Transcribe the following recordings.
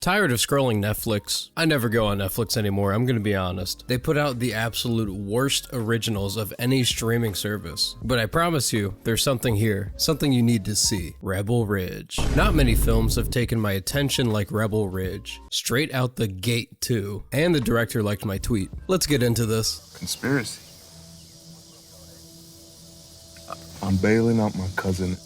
Tired of scrolling Netflix? I never go on Netflix anymore, I'm gonna be honest. They put out the absolute worst originals of any streaming service. But I promise you, there's something here, something you need to see. Rebel Ridge. Not many films have taken my attention like Rebel Ridge. Straight out the gate too. And the director liked my tweet. Let's get into this. Conspiracy. I'm bailing out my cousin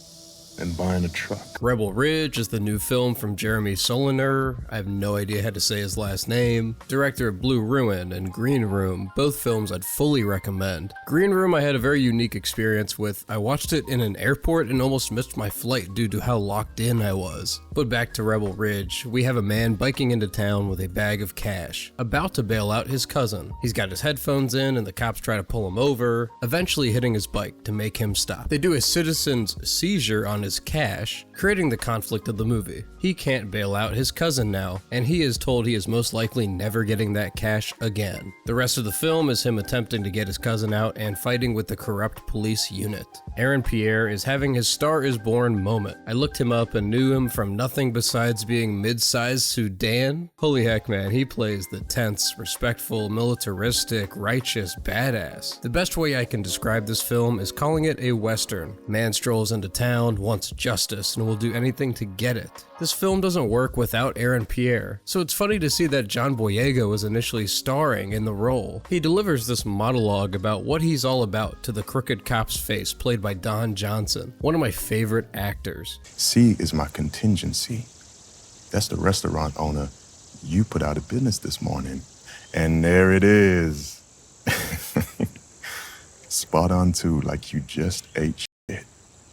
and buying a truck. Rebel Ridge is the new film from Jeremy Saulnier. I have no idea how to say his last name. Director of Blue Ruin and Green Room, both films I'd fully recommend. Green Room I had a very unique experience with. I watched it in an airport and almost missed my flight due to how locked in I was. But back to Rebel Ridge, we have a man biking into town with a bag of cash, about to bail out his cousin. He's got his headphones in and the cops try to pull him over, eventually hitting his bike to make him stop. They do a citizen's seizure on his cash, creating the conflict of the movie. He can't bail out his cousin now, and he is told he is most likely never getting that cash again. The rest of the film is him attempting to get his cousin out and fighting with the corrupt police unit. Pierre is having his Star is Born moment. I looked him up and knew him from nothing besides being mid-sized Sudan. Holy heck man, he plays the tense, respectful, militaristic, righteous badass. The best way I can describe this film is calling it a western. Man strolls into town, wants justice, and will do anything to get it. This film doesn't work without Pierre, so it's funny to see that John Boyega was initially starring in the role. He delivers this monologue about what he's all about to the crooked cop's face, played by Don Johnson, one of my favorite actors. C is my contingency. That's the restaurant owner you put out of business this morning. And there it is. Spot on too, like you just ate shit.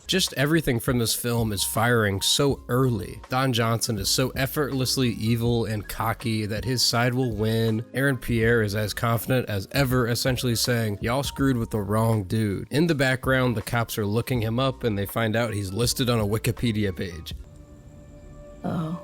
Just everything from this film is firing so early. Don Johnson is so effortlessly evil and cocky that his side will win. Pierre is as confident as ever, essentially saying, "Y'all screwed with the wrong dude." In the background, the cops are looking him up and they find out he's listed on a Wikipedia page. Oh.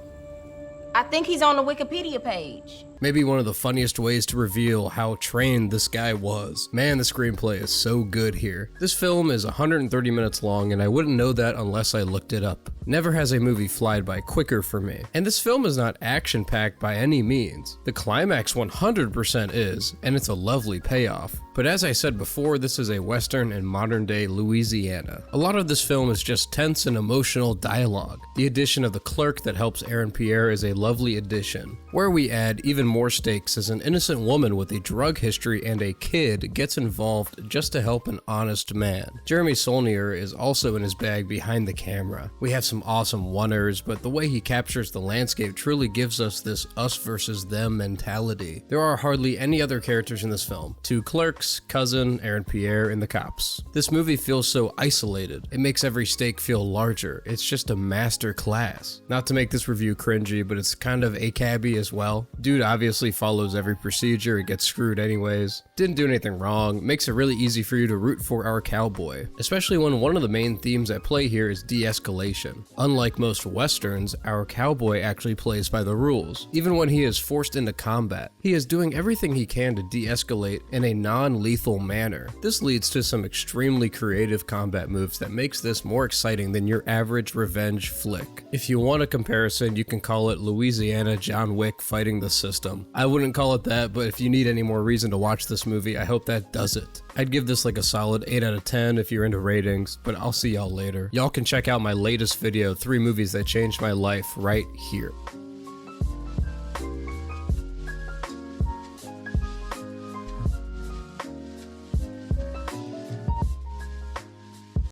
I think he's on the Wikipedia page. Maybe one of the funniest ways to reveal how trained this guy was. Man, the screenplay is so good here. This film is 130 minutes long and I wouldn't know that unless I looked it up. Never has a movie flied by quicker for me. And this film is not action-packed by any means. The climax 100% is, and it's a lovely payoff. But as I said before, this is a western in modern-day Louisiana. A lot of this film is just tense and emotional dialogue. The addition of the clerk that helps Pierre is a lovely addition. Where we add even more stakes as an innocent woman with a drug history and a kid gets involved just to help an honest man. Jeremy Saulnier is also in his bag behind the camera. We have some awesome one-ers, but the way he captures the landscape truly gives us this us versus them mentality. There are hardly any other characters in this film. Two clerks, cousin, Pierre, and the cops. This movie feels so isolated. It makes every stake feel larger. It's just a master class. Not to make this review cringy, but it's kind of a-cabby as well. Dude obviously follows every procedure and gets screwed anyways. Didn't do anything wrong. Makes it really easy for you to root for our cowboy, especially when one of the main themes at play here is de-escalation. Unlike most westerns, our cowboy actually plays by the rules. Even when he is forced into combat, he is doing everything he can to de-escalate in a non-lethal manner. This leads to some extremely creative combat moves that makes this more exciting than your average revenge flick. If you want a comparison, you can call it Louisiana John Wick fighting the system. I wouldn't call it that, but if you need any more reason to watch this movie, I hope that does it. I'd give this like a solid 8 out of 10 if you're into ratings, but I'll see y'all later. Y'all can check out my latest video, 3 movies that changed my life, right here.